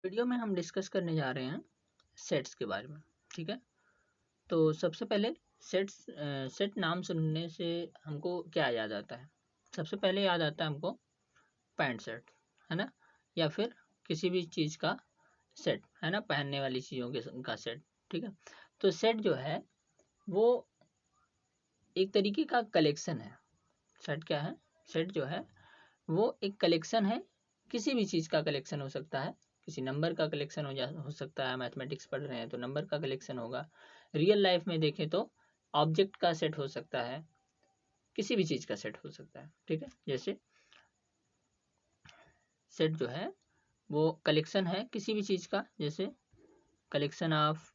Video में हम discuss करने जा रहे हैं सेट्स के बारे में। ठीक है, तो सबसे पहले सेट नाम सुनने से हमको क्या याद आता है? सबसे पहले याद आता है हमको पैंट शर्ट, है ना, या फिर किसी भी चीज़ का सेट, है ना, पहनने वाली चीज़ों के का सेट। ठीक है, तो सेट जो है वो एक तरीके का कलेक्शन है। सेट क्या है? सेट जो है वो एक कलेक्शन है, किसी भी चीज़ का कलेक्शन हो सकता है। किसी नंबर का कलेक्शन हो सकता है। मैथमेटिक्स पढ़ रहे हैं तो नंबर का कलेक्शन होगा। रियल लाइफ में देखें तो ऑब्जेक्ट का सेट हो सकता है, किसी भी चीज़ का सेट हो सकता है। ठीक है, जैसे सेट जो है वो कलेक्शन है किसी भी चीज़ का, जैसे कलेक्शन ऑफ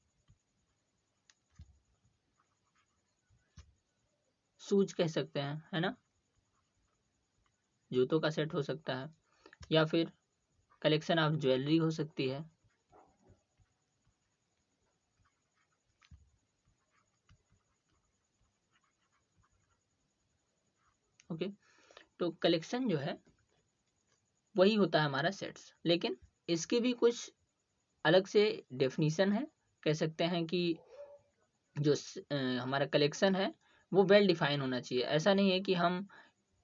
शूज कह सकते हैं, है ना, जूतों का सेट हो सकता है, या फिर कलेक्शन ऑफ ज्वेलरी हो सकती है। ओके, तो कलेक्शन जो है वही होता है हमारा सेट्स, लेकिन इसके भी कुछ अलग से डेफिनीशन है। कह सकते हैं कि जो हमारा कलेक्शन है वो वेल डिफाइन होना चाहिए। ऐसा नहीं है कि हम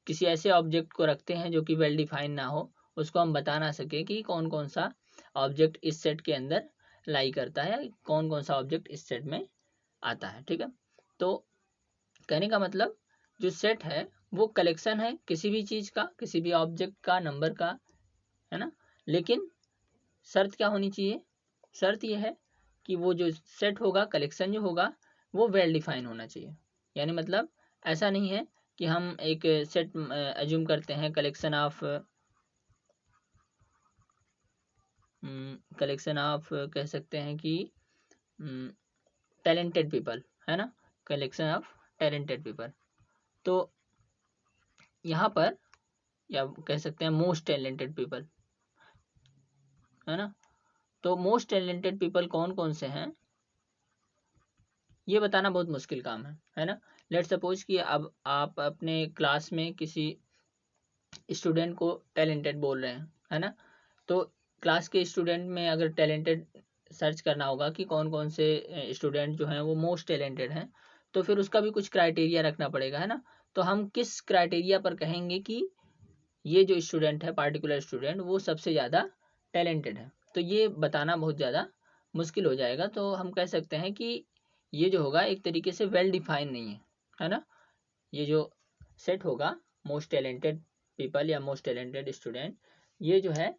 किसी ऐसे ऑब्जेक्ट को रखते हैं जो कि वेल डिफाइन ना हो, उसको हम बता ना सके कि कौन कौन सा ऑब्जेक्ट इस सेट के अंदर लाई करता है, कौन कौन सा ऑब्जेक्ट इस सेट में आता है। ठीक है, तो कहने का मतलब जो सेट है वो कलेक्शन है किसी भी चीज़ का, किसी भी ऑब्जेक्ट का, नंबर का, है ना। लेकिन शर्त क्या होनी चाहिए? शर्त यह है कि वो जो सेट होगा, कलेक्शन जो होगा, वो वेल डिफाइन होना चाहिए। यानी मतलब ऐसा नहीं है कि हम एक सेट एज्यूम करते हैं कलेक्शन ऑफ कह सकते हैं कि टैलेंटेड पीपल, है ना, कलेक्शन ऑफ टैलेंटेड पीपल। तो यहाँ पर या कह सकते हैं मोस्ट टैलेंटेड पीपल, है ना। तो मोस्ट टैलेंटेड पीपल कौन कौन से हैं ये बताना बहुत मुश्किल काम है ना। लेट सपोज कि अब आप अपने क्लास में किसी स्टूडेंट को टैलेंटेड बोल रहे हैं, है ना। तो क्लास के स्टूडेंट में अगर टैलेंटेड सर्च करना होगा कि कौन कौन से स्टूडेंट जो हैं वो मोस्ट टैलेंटेड हैं, तो फिर उसका भी कुछ क्राइटेरिया रखना पड़ेगा, है ना। तो हम किस क्राइटेरिया पर कहेंगे कि ये जो स्टूडेंट है, पार्टिकुलर स्टूडेंट, वो सबसे ज़्यादा टैलेंटेड है, तो ये बताना बहुत ज़्यादा मुश्किल हो जाएगा। तो हम कह सकते हैं कि ये जो होगा एक तरीके से वेल डिफाइन नहीं है ना। ये जो सेट होगा मोस्ट टैलेंटेड पीपल या मोस्ट टैलेंटेड स्टूडेंट, ये जो है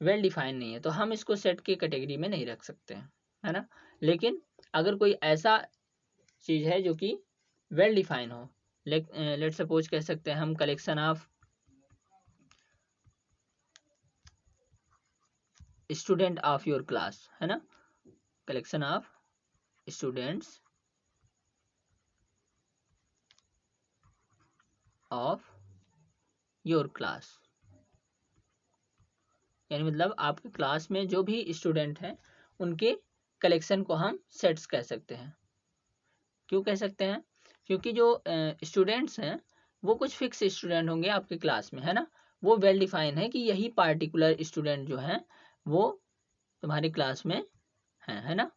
वेल डिफाइन नहीं है, तो हम इसको सेट की कैटेगरी में नहीं रख सकते हैं, है ना। लेकिन अगर कोई ऐसा चीज़ है जो कि वेल डिफाइन हो, लेट सपोज कह सकते हैं हम collection of student of your class, है ना, collection of students of your class. यानी मतलब आपके क्लास में जो भी स्टूडेंट हैं उनके कलेक्शन को हम सेट्स कह सकते हैं। क्यों कह सकते हैं? क्योंकि जो स्टूडेंट्स हैं वो कुछ फिक्स स्टूडेंट होंगे आपके क्लास में, है ना। वो वेल डिफाइन है कि यही पार्टिकुलर स्टूडेंट जो हैं वो तुम्हारी क्लास में है ना।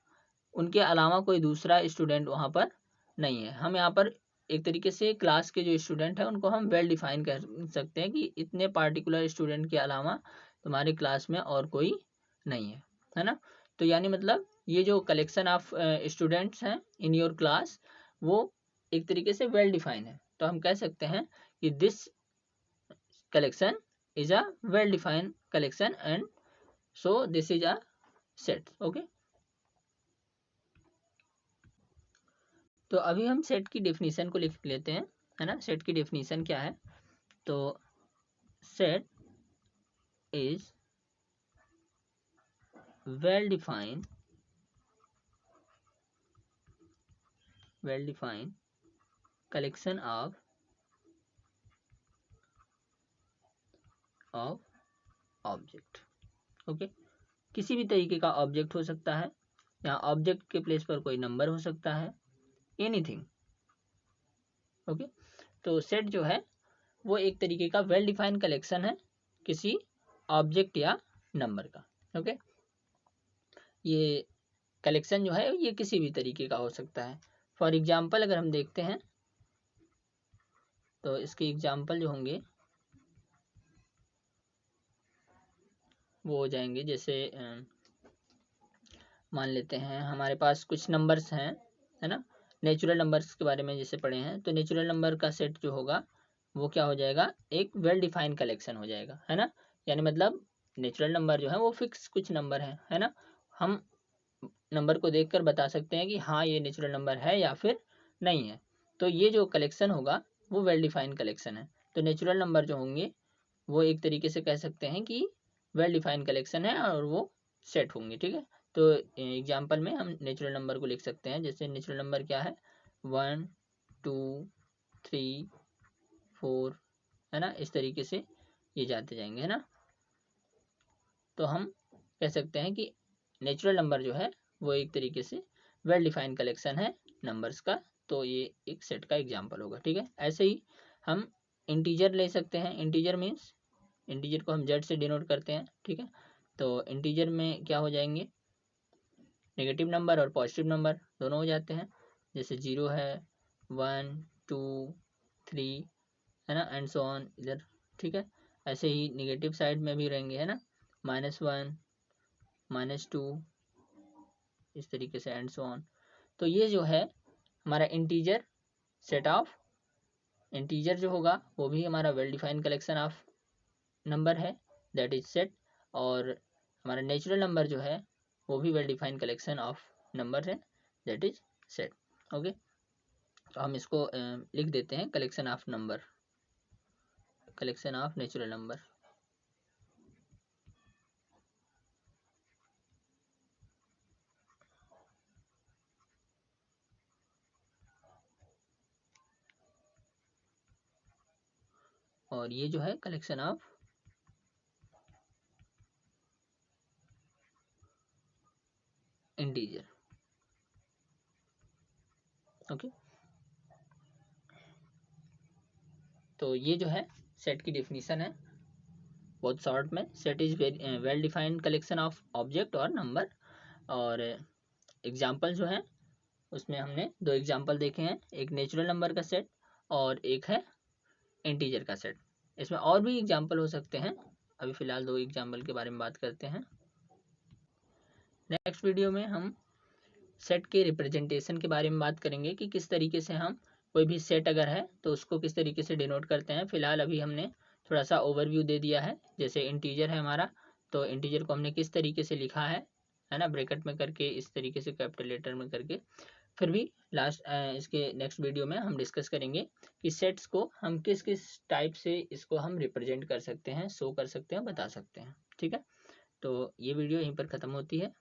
उनके अलावा कोई दूसरा स्टूडेंट वहाँ पर नहीं है। हम यहाँ पर एक तरीके से क्लास के जो स्टूडेंट हैं उनको हम वेल डिफाइन कर सकते हैं कि इतने पार्टिकुलर स्टूडेंट के अलावा तुम्हारी क्लास में और कोई नहीं है ना। तो यानी मतलब ये जो कलेक्शन ऑफ स्टूडेंट्स हैं इन योर क्लास, वो एक तरीके से वेल डिफाइन है। तो हम कह सकते हैं कि this collection is a well defined collection and so this is a set. Okay, तो अभी हम सेट की डेफिनेशन को लिख लेते हैं, है ना। सेट की डेफिनेशन क्या है? तो set is well defined collection of object. Okay, किसी भी तरीके का ऑब्जेक्ट हो सकता है, या ऑब्जेक्ट के प्लेस पर कोई नंबर हो सकता है, एनीथिंग। ओके, तो सेट जो है वो एक तरीके का वेल डिफाइंड कलेक्शन है किसी ऑब्जेक्ट या नंबर का। ओके, ये कलेक्शन जो है ये किसी भी तरीके का हो सकता है। फॉर एग्जाम्पल अगर हम देखते हैं तो इसके एग्जाम्पल जो होंगे वो हो जाएंगे, जैसे मान लेते हैं हमारे पास कुछ नंबर्स हैं, है ना, नेचुरल नंबर्स के बारे में जैसे पढ़े हैं, तो नेचुरल नंबर का सेट जो होगा वो क्या हो जाएगा, एक वेल डिफाइंड कलेक्शन हो जाएगा, है ना। यानी मतलब नेचुरल नंबर जो है वो फिक्स कुछ नंबर है ना, हम नंबर को देखकर बता सकते हैं कि हाँ ये नेचुरल नंबर है या फिर नहीं है। तो ये जो कलेक्शन होगा वो वेल डिफाइंड कलेक्शन है। तो नेचुरल नंबर जो होंगे वो एक तरीके से कह सकते हैं कि वेल डिफाइंड कलेक्शन है और वो सेट होंगे, ठीक है। तो एग्जाम्पल में हम नेचुरल नंबर को लिख सकते हैं, जैसे नेचुरल नंबर क्या है, 1 2 3 4, है ना, इस तरीके से ये जाते जाएंगे, है ना। तो हम कह सकते हैं कि नेचुरल नंबर जो है वो एक तरीके से वेल डिफाइंड कलेक्शन है नंबर्स का। तो ये एक सेट का एग्जाम्पल होगा, ठीक है। ऐसे ही हम इंटीजर ले सकते हैं। इंटीजर मीन्स, इंटीजर को हम जेड से डिनोट करते हैं, ठीक है। तो इंटीजर में क्या हो जाएंगे, नेगेटिव नंबर और पॉजिटिव नंबर दोनों हो जाते हैं। जैसे 0 है, 1 2 3, है ना, एंड सो ऑन इधर, ठीक है। ऐसे ही निगेटिव साइड में भी रहेंगे, है ना, -1 -2, इस तरीके से एंड सो ऑन। तो ये जो है हमारा इंटीजर सेट ऑफ, इंटीजर जो होगा वो भी हमारा well defined collection of number है, दैट इज सेट। और हमारा नेचुरल नंबर जो है वो भी well defined collection of number है, दैट इज सेट। ओके, तो हम इसको लिख देते हैं collection of number, collection of natural number. और ये जो है कलेक्शन ऑफ इंटीजर। ओके, तो ये जो है सेट की डेफिनेशन है बहुत शॉर्ट में। Set is well defined collection of object और नंबर। और एग्जाम्पल जो है उसमें हमने दो एग्जाम्पल देखे हैं, एक नेचुरल नंबर का सेट और एक है इंटीजर का सेट। इसमें और भी एग्जाम्पल हो सकते हैं, अभी फिलहाल दो एग्जाम्पल के बारे में बात करते हैं। नेक्स्ट वीडियो में हम सेट के रिप्रेजेंटेशन के बारे में बात करेंगे कि किस तरीके से हम कोई भी सेट अगर है तो उसको किस तरीके से डिनोट करते हैं। फिलहाल अभी हमने थोड़ा सा ओवरव्यू दे दिया है, जैसे इंटीजर है हमारा, तो इंटीजर को हमने किस तरीके से लिखा है ना, ब्रैकेट में करके, इस तरीके से कैपिटल लेटर में करके। फिर भी लास्ट इसके नेक्स्ट वीडियो में हम डिस्कस करेंगे कि सेट्स को हम किस किस टाइप से इसको हम रिप्रेजेंट कर सकते हैं, शो कर सकते हैं, बता सकते हैं, ठीक है। तो ये वीडियो यहीं पर ख़त्म होती है।